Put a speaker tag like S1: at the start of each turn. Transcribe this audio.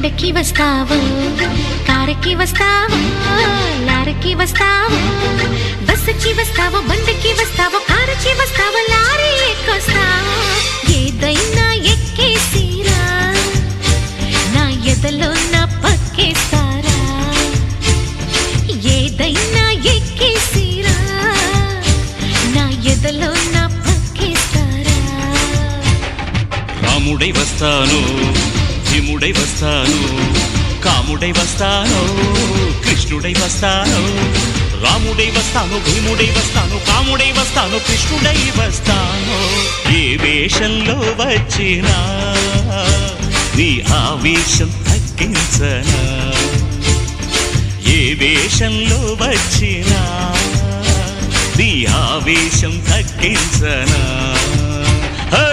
S1: కొండకి వస్తావు, కారకి వస్తావు, లారకి వస్తావు, బస్సుకి వస్తావు, బండికి వస్తావు, కారుకి వస్తావు, లారీ ఎక్కొస్తావు. ఏదైనా ఎక్కేసిరా నా ఎదలో నా పక్కేస్తారా, ఏదైనా ఎక్కేసిరా నా ఎదలో నా పక్కేస్తారా.
S2: రాముడై వస్తాను, భీముడై వస్తాను, కాముడై వస్తాను, కృష్ణుడై వస్తాను. రాముడై వస్తాను, భీముడై వస్తాను, కాముడై వస్తాను, కృష్ణుడై వస్తాను. ఏ వేషంలో వచ్చినా నీ ఆవేశం తగ్గించనా, ఏ వేషంలో వచ్చినా నీ ఆవేశం తగ్గించనా. హే